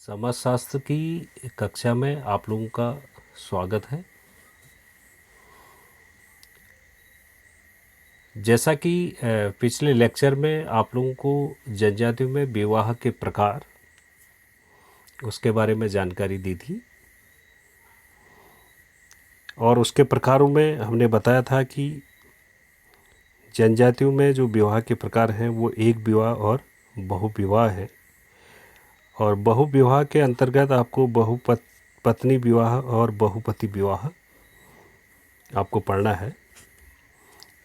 समाजशास्त्र की कक्षा में आप लोगों का स्वागत है। जैसा कि पिछले लेक्चर में आप लोगों को जनजातियों में विवाह के प्रकार उसके बारे में जानकारी दी थी और उसके प्रकारों में हमने बताया था कि जनजातियों में जो विवाह के प्रकार हैं वो एक विवाह और बहुविवाह है। और बहुविवाह के अंतर्गत आपको पत्नी विवाह और बहुपति विवाह आपको पढ़ना है।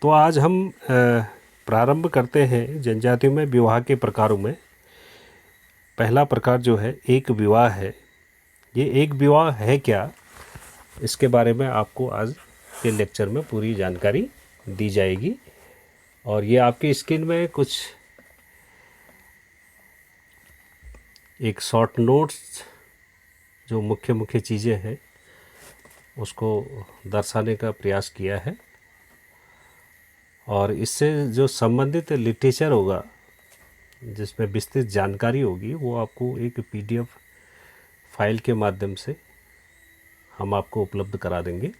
तो आज हम प्रारंभ करते हैं जनजातियों में विवाह के प्रकारों में। पहला प्रकार जो है एक विवाह है। ये एक विवाह है क्या, इसके बारे में आपको आज के लेक्चर में पूरी जानकारी दी जाएगी। और ये आपकी स्क्रीन में कुछ एक शॉर्ट नोट्स जो मुख्य मुख्य चीज़ें हैं उसको दर्शाने का प्रयास किया है। और इससे जो संबंधित लिटरेचर होगा जिसमें विस्तृत जानकारी होगी वो आपको एक पीडीएफ फाइल के माध्यम से हम आपको उपलब्ध करा देंगे।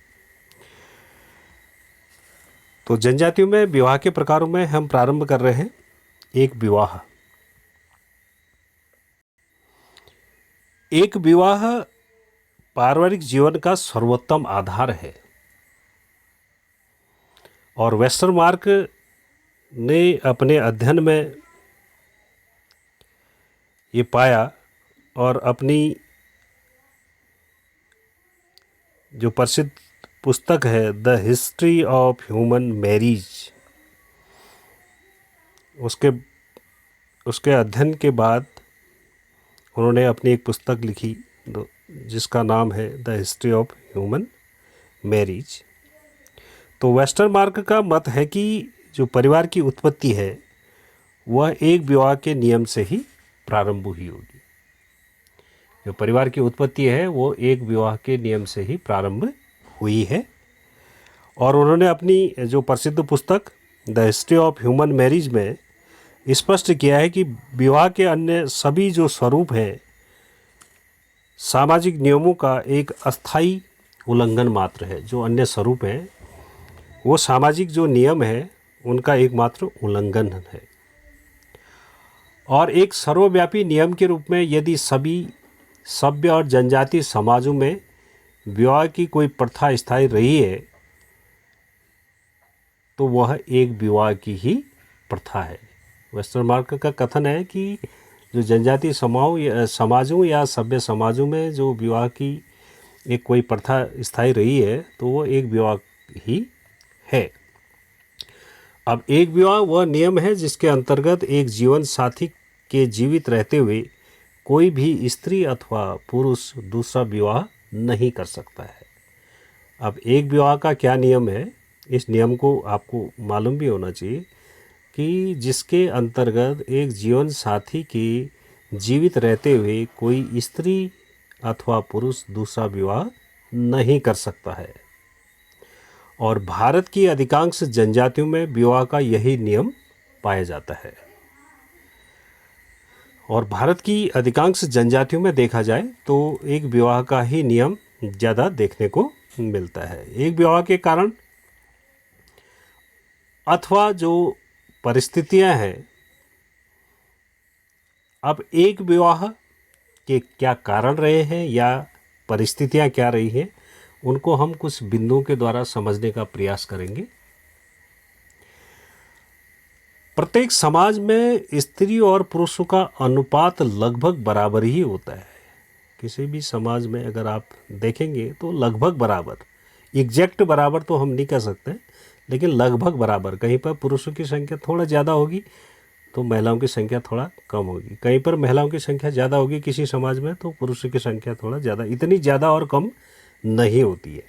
तो जनजातियों में विवाह के प्रकारों में हम प्रारंभ कर रहे हैं एक विवाह। एक विवाह पारिवारिक जीवन का सर्वोत्तम आधार है और वेस्टरमार्क ने अपने अध्ययन में ये पाया और अपनी जो प्रसिद्ध पुस्तक है the history of human marriage, उसके अध्ययन के बाद उन्होंने अपनी एक पुस्तक लिखी जिसका नाम है the history of human marriage. तो वेस्टरमार्क का मत है कि जो परिवार की उत्पत्ति है वह एक विवाह के नियम से ही प्रारंभ हुई होगी। जो परिवार की उत्पत्ति है वो एक विवाह के नियम से ही प्रारंभ हुई है। और उन्होंने अपनी जो प्रसिद्ध पुस्तक the history of human marriage में स्पष्ट किया है कि विवाह के अन्य सभी जो स्वरूप हैं सामाजिक नियमों का एक अस्थायी उल्लंघन मात्र है। जो अन्य स्वरूप हैं वो सामाजिक जो नियम है उनका एकमात्र उल्लंघन है। और एक सर्वव्यापी नियम के रूप में यदि सभी सभ्य और जनजातीय समाजों में विवाह की कोई प्रथा स्थायी रही है तो वह एक विवाह की ही प्रथा है। वेस्टरमार्क का कथन है कि जो जनजातीय समाजों या सभ्य समाजों में जो विवाह की एक कोई प्रथा स्थायी रही है तो वो एक विवाह ही है। अब एक विवाह वह नियम है जिसके अंतर्गत एक जीवन साथी के जीवित रहते हुए कोई भी स्त्री अथवा पुरुष दूसरा विवाह नहीं कर सकता है। अब एक विवाह का क्या नियम है, इस नियम को आपको मालूम भी होना चाहिए कि जिसके अंतर्गत एक जीवन साथी के जीवित रहते हुए कोई स्त्री अथवा पुरुष दूसरा विवाह नहीं कर सकता है। और भारत की अधिकांश जनजातियों में विवाह का यही नियम पाया जाता है। और भारत की अधिकांश जनजातियों में देखा जाए तो एक विवाह का ही नियम ज़्यादा देखने को मिलता है। एक विवाह के कारण अथवा जो परिस्थितियां हैं, अब एक विवाह के क्या कारण रहे हैं या परिस्थितियां क्या रही हैं उनको हम कुछ बिंदुओं के द्वारा समझने का प्रयास करेंगे। प्रत्येक समाज में स्त्री और पुरुषों का अनुपात लगभग बराबर ही होता है। किसी भी समाज में अगर आप देखेंगे तो लगभग बराबर, एग्जैक्ट बराबर तो हम नहीं कह सकते लेकिन लगभग बराबर। कहीं पर पुरुषों की संख्या थोड़ा ज़्यादा होगी तो महिलाओं की संख्या थोड़ा कम होगी। कहीं पर महिलाओं की संख्या ज़्यादा होगी किसी समाज में तो पुरुषों की संख्या थोड़ा ज़्यादा, इतनी ज़्यादा और कम नहीं होती है।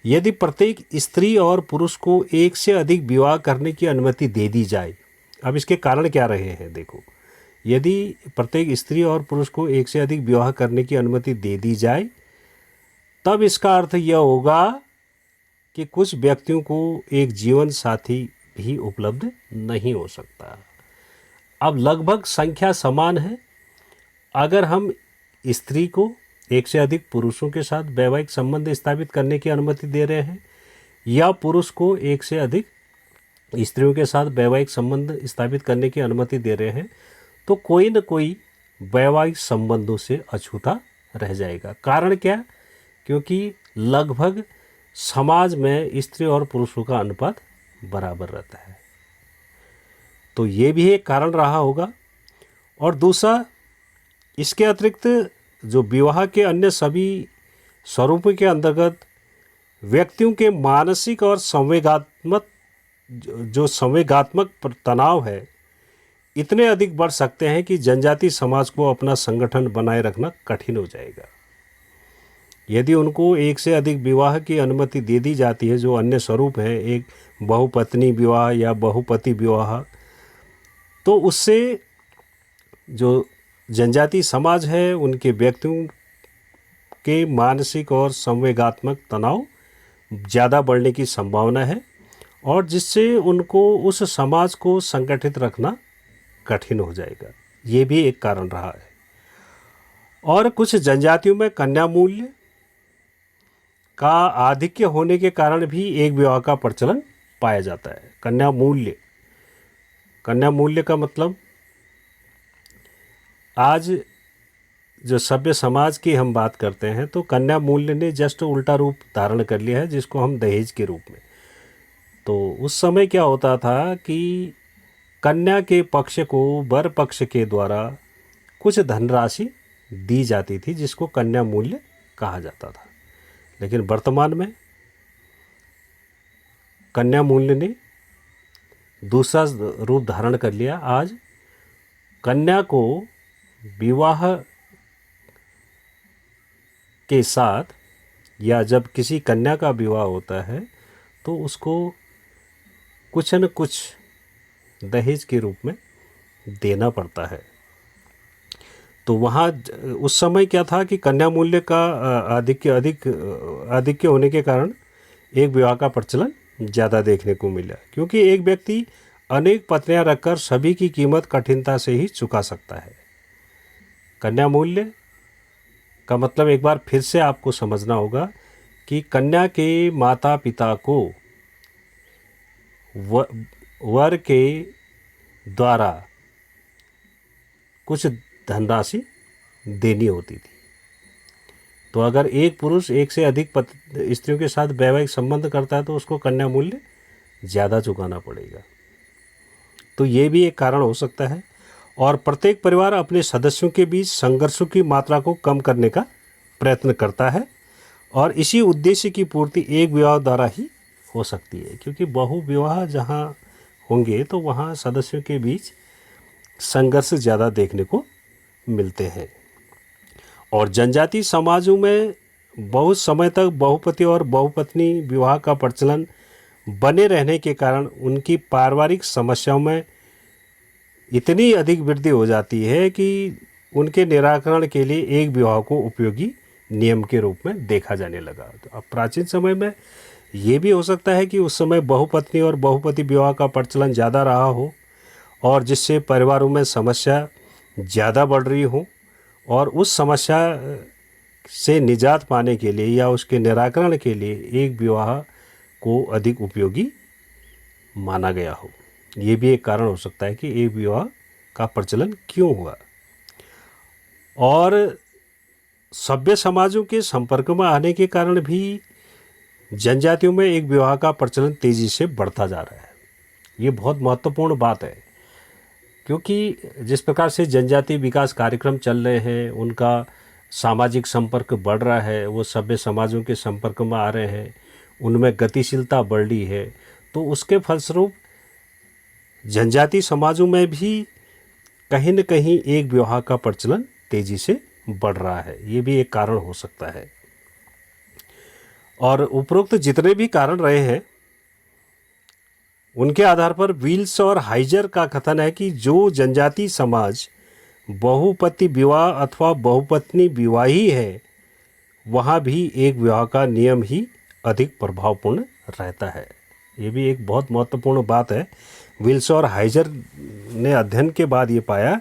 यदि प्रत्येक स्त्री और पुरुष को एक से अधिक विवाह करने की अनुमति दे दी जाए, अब इसके कारण क्या रहे हैं देखो। यदि प्रत्येक स्त्री और पुरुष को एक से अधिक विवाह करने की अनुमति दे दी जाए तब इसका अर्थ यह होगा कि कुछ व्यक्तियों को एक जीवन साथी भी उपलब्ध नहीं हो सकता। अब लगभग संख्या समान है। अगर हम स्त्री को एक से अधिक पुरुषों के साथ वैवाहिक संबंध स्थापित करने की अनुमति दे रहे हैं, या पुरुष को एक से अधिक स्त्रियों के साथ वैवाहिक संबंध स्थापित करने की अनुमति दे रहे हैं, तो कोई न कोई वैवाहिक संबंधों से अछूता रह जाएगा। कारण क्या? क्योंकि लगभग समाज में स्त्री और पुरुषों का अनुपात बराबर रहता है। तो ये भी एक कारण रहा होगा। और दूसरा, इसके अतिरिक्त जो विवाह के अन्य सभी स्वरूपों के अंतर्गत व्यक्तियों के मानसिक और संवेगात्मक तनाव है, इतने अधिक बढ़ सकते हैं कि जनजातीय समाज को अपना संगठन बनाए रखना कठिन हो जाएगा। यदि उनको एक से अधिक विवाह की अनुमति दे दी जाती है, जो अन्य स्वरूप है, एक बहुपत्नी विवाह या बहुपति विवाह, तो उससे जो जनजातीय समाज है उनके व्यक्तियों के मानसिक और संवेगात्मक तनाव ज़्यादा बढ़ने की संभावना है, और जिससे उनको उस समाज को संगठित रखना कठिन हो जाएगा। ये भी एक कारण रहा है। और कुछ जनजातियों में कन्या मूल्य का आधिक्य होने के कारण भी एक विवाह का प्रचलन पाया जाता है। कन्या मूल्य का मतलब, आज जो सभ्य समाज की हम बात करते हैं तो कन्या मूल्य ने जस्ट उल्टा रूप धारण कर लिया है, जिसको हम दहेज के रूप में। तो उस समय क्या होता था कि कन्या के पक्ष को वर पक्ष के द्वारा कुछ धनराशि दी जाती थी, जिसको कन्या मूल्य कहा जाता था। लेकिन वर्तमान में कन्या मूल्य ने दूसरा रूप धारण कर लिया। आज कन्या को विवाह के साथ, या जब किसी कन्या का विवाह होता है तो उसको कुछ न कुछ दहेज के रूप में देना पड़ता है। तो वहाँ उस समय क्या था कि कन्या मूल्य का आधिक्य होने के कारण एक विवाह का प्रचलन ज़्यादा देखने को मिला, क्योंकि एक व्यक्ति अनेक पत्नियां रखकर सभी की कीमत कठिनता से ही चुका सकता है। कन्या मूल्य का मतलब एक बार फिर से आपको समझना होगा कि कन्या के माता पिता को वर के द्वारा कुछ धनराशि देनी होती थी। तो अगर एक पुरुष एक से अधिक स्त्रियों के साथ वैवाहिक संबंध करता है तो उसको कन्या मूल्य ज़्यादा चुकाना पड़ेगा। तो ये भी एक कारण हो सकता है। और प्रत्येक परिवार अपने सदस्यों के बीच संघर्षों की मात्रा को कम करने का प्रयत्न करता है, और इसी उद्देश्य की पूर्ति एक विवाह द्वारा ही हो सकती है, क्योंकि बहु विवाह जहाँ होंगे तो वहाँ सदस्यों के बीच संघर्ष ज़्यादा देखने को मिलते हैं। और जनजातीय समाजों में बहुत समय तक बहुपति और बहुपत्नी विवाह का प्रचलन बने रहने के कारण उनकी पारिवारिक समस्याओं में इतनी अधिक वृद्धि हो जाती है कि उनके निराकरण के लिए एक विवाह को उपयोगी नियम के रूप में देखा जाने लगा। तो अब प्राचीन समय में ये भी हो सकता है कि उस समय बहुपत्नी और बहुपति विवाह का प्रचलन ज़्यादा रहा हो, और जिससे परिवारों में समस्या ज़्यादा बढ़ रही हो, और उस समस्या से निजात पाने के लिए या उसके निराकरण के लिए एक विवाह को अधिक उपयोगी माना गया हो। ये भी एक कारण हो सकता है कि एक विवाह का प्रचलन क्यों हुआ। और सभ्य समाजों के संपर्क में आने के कारण भी जनजातियों में एक विवाह का प्रचलन तेज़ी से बढ़ता जा रहा है। ये बहुत महत्वपूर्ण बात है, क्योंकि जिस प्रकार से जनजातीय विकास कार्यक्रम चल रहे हैं, उनका सामाजिक संपर्क बढ़ रहा है, वो सभ्य समाजों के संपर्क में आ रहे हैं, उनमें गतिशीलता बढ़ रही है, तो उसके फलस्वरूप जनजातीय समाजों में भी कहीं न कहीं एक विवाह का प्रचलन तेज़ी से बढ़ रहा है। ये भी एक कारण हो सकता है। और उपरोक्त जितने भी कारण रहे हैं, उनके आधार पर विल्स और हाइजर का कथन है कि जो जनजातीय समाज बहुपति विवाह अथवा बहुपत्नी विवाही है, वहाँ भी एक विवाह का नियम ही अधिक प्रभावपूर्ण रहता है। ये भी एक बहुत महत्वपूर्ण बात है। विल्स और हाइजर ने अध्ययन के बाद ये पाया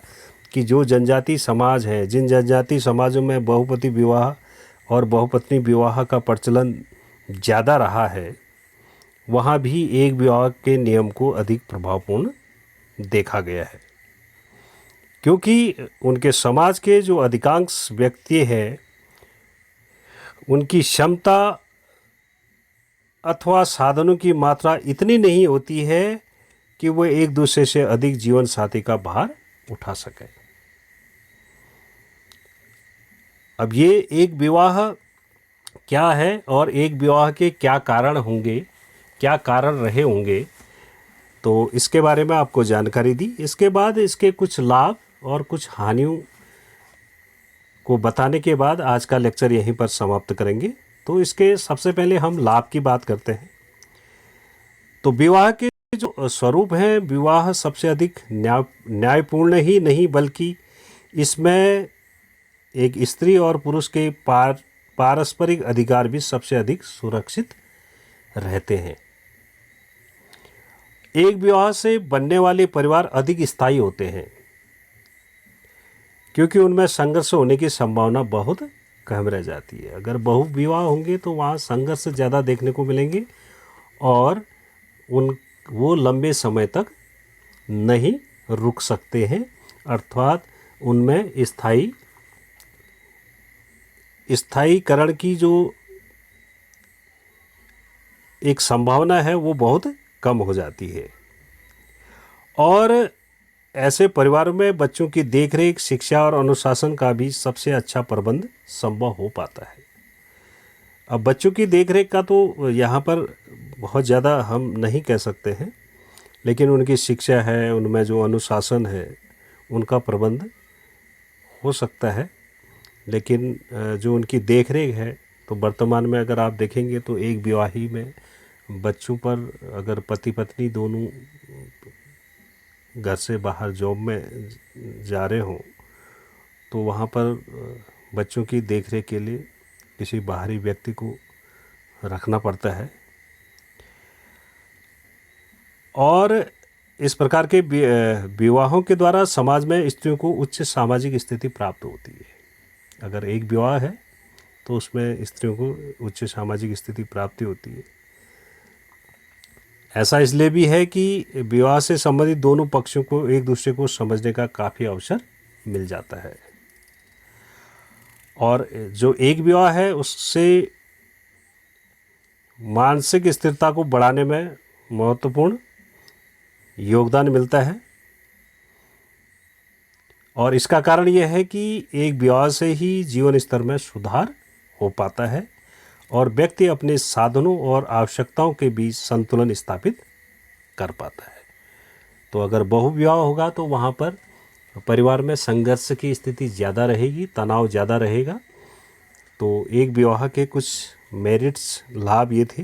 कि जो जनजाति समाज है, जिन जनजाति समाजों में बहुपति विवाह और बहुपत्नी विवाह का प्रचलन ज़्यादा रहा है, वहाँ भी एक विवाह के नियम को अधिक प्रभावपूर्ण देखा गया है, क्योंकि उनके समाज के जो अधिकांश व्यक्ति हैं उनकी क्षमता अथवा साधनों की मात्रा इतनी नहीं होती है कि वो एक दूसरे से अधिक जीवन साथी का भार उठा सकें। अब ये एक विवाह क्या है और एक विवाह के क्या कारण होंगे, क्या कारण रहे होंगे, तो इसके बारे में आपको जानकारी दी। इसके बाद इसके कुछ लाभ और कुछ हानियों को बताने के बाद आज का लेक्चर यहीं पर समाप्त करेंगे। तो इसके सबसे पहले हम लाभ की बात करते हैं। तो विवाह के जो स्वरूप हैं, विवाह सबसे अधिक न्यायपूर्ण ही नहीं बल्कि इसमें एक स्त्री और पुरुष के पारस्परिक अधिकार भी सबसे अधिक सुरक्षित रहते हैं। एक विवाह से बनने वाले परिवार अधिक स्थायी होते हैं, क्योंकि उनमें संघर्ष होने की संभावना बहुत कम रह जाती है। अगर बहु विवाह होंगे तो वहाँ संघर्ष ज़्यादा देखने को मिलेंगे और वो लंबे समय तक नहीं रुक सकते हैं, अर्थात उनमें स्थायीकरण की जो एक संभावना है वो बहुत कम हो जाती है। और ऐसे परिवारों में बच्चों की देखरेख, शिक्षा और अनुशासन का भी सबसे अच्छा प्रबंध संभव हो पाता है। अब बच्चों की देखरेख का तो यहाँ पर बहुत ज़्यादा हम नहीं कह सकते हैं, लेकिन उनकी शिक्षा है, उनमें जो अनुशासन है, उनका प्रबंध हो सकता है। लेकिन जो उनकी देखरेख है, तो वर्तमान में अगर आप देखेंगे तो एक विवाही में बच्चों पर अगर पति पत्नी दोनों घर से बाहर जॉब में जा रहे हों तो वहाँ पर बच्चों की देखरेख के लिए किसी बाहरी व्यक्ति को रखना पड़ता है। और इस प्रकार के विवाहों के द्वारा समाज में स्त्रियों को उच्च सामाजिक स्थिति प्राप्त होती है। अगर एक विवाह है तो उसमें स्त्रियों को उच्च सामाजिक स्थिति प्राप्ति होती है। ऐसा इसलिए भी है कि विवाह से संबंधित दोनों पक्षों को एक दूसरे को समझने का काफ़ी अवसर मिल जाता है। और जो एक विवाह है उससे मानसिक स्थिरता को बढ़ाने में महत्वपूर्ण योगदान मिलता है। और इसका कारण यह है कि एक विवाह से ही जीवन स्तर में सुधार हो पाता है और व्यक्ति अपने साधनों और आवश्यकताओं के बीच संतुलन स्थापित कर पाता है। तो अगर बहुविवाह होगा तो वहाँ पर परिवार में संघर्ष की स्थिति ज़्यादा रहेगी, तनाव ज़्यादा रहेगा। तो एक विवाह के कुछ मेरिट्स, लाभ ये थे।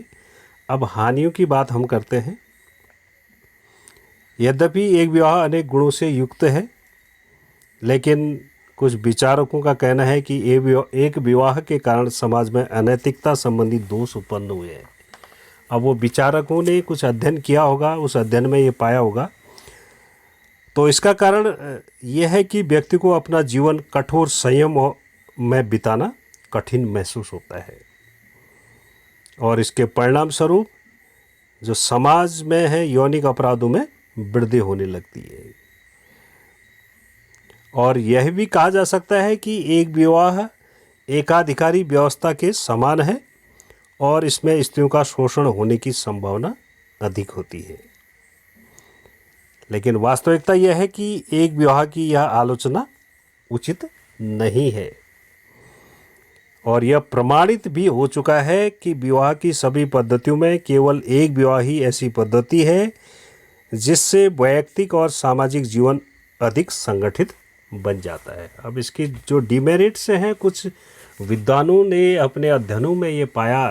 अब हानियों की बात हम करते हैं। यद्यपि एक विवाह अनेक गुणों से युक्त है, लेकिन कुछ विचारकों का कहना है कि एक विवाह के कारण समाज में अनैतिकता संबंधी दोष उत्पन्न हुए हैं। अब वो विचारकों ने कुछ अध्ययन किया होगा, उस अध्ययन में ये पाया होगा। तो इसका कारण यह है कि व्यक्ति को अपना जीवन कठोर संयम में बिताना कठिन महसूस होता है और इसके परिणाम स्वरूप जो समाज में है यौनिक अपराधों में वृद्धि होने लगती है। और यह भी कहा जा सकता है कि एक विवाह एकाधिकारी व्यवस्था के समान है और इसमें स्त्रियों का शोषण होने की संभावना अधिक होती है। लेकिन वास्तविकता यह है कि एक विवाह की यह आलोचना उचित नहीं है और यह प्रमाणित भी हो चुका है कि विवाह की सभी पद्धतियों में केवल एक विवाह ही ऐसी पद्धति है जिससे वैयक्तिक और सामाजिक जीवन अधिक संगठित बन जाता है। अब इसकी जो डिमेरिट्स हैं, कुछ विद्वानों ने अपने अध्ययनों में ये पाया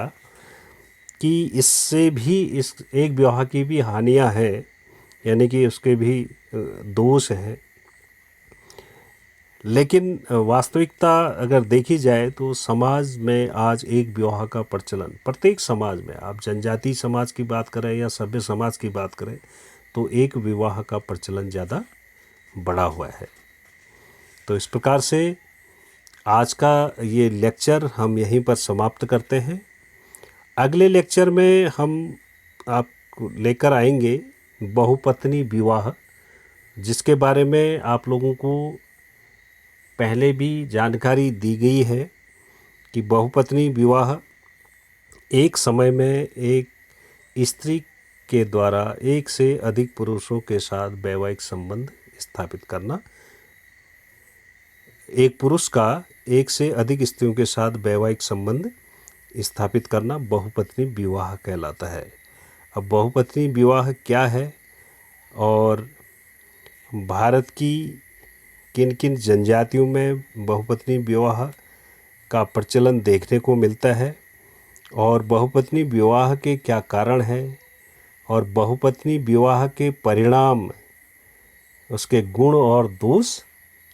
कि इससे भी इस एक विवाह की भी हानियां हैं, यानी कि उसके भी दोष हैं। लेकिन वास्तविकता अगर देखी जाए तो समाज में आज एक विवाह का प्रचलन प्रत्येक समाज में, आप जनजाति समाज की बात करें या सभ्य समाज की बात करें, तो एक विवाह का प्रचलन ज़्यादा बढ़ा हुआ है। तो इस प्रकार से आज का ये लेक्चर हम यहीं पर समाप्त करते हैं। अगले लेक्चर में हम आपको लेकर आएंगे बहुपत्नी विवाह, जिसके बारे में आप लोगों को पहले भी जानकारी दी गई है कि बहुपत्नी विवाह एक समय में एक स्त्री के द्वारा एक से अधिक पुरुषों के साथ वैवाहिक संबंध स्थापित करना, एक पुरुष का एक से अधिक स्त्रियों के साथ वैवाहिक संबंध स्थापित करना बहुपत्नी विवाह कहलाता है। अब बहुपत्नी विवाह क्या है और भारत की किन किन जनजातियों में बहुपत्नी विवाह का प्रचलन देखने को मिलता है और बहुपत्नी विवाह के क्या कारण हैं और बहुपत्नी विवाह के परिणाम, उसके गुण और दोष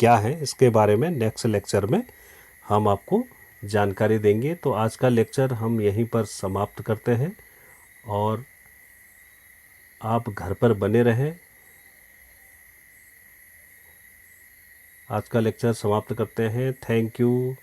क्या हैं, इसके बारे में नेक्स्ट लेक्चर में हम आपको जानकारी देंगे। तो आज का लेक्चर हम यहीं पर समाप्त करते हैं और आप घर पर बने रहें। आज का लेक्चर समाप्त करते हैं। Thank you.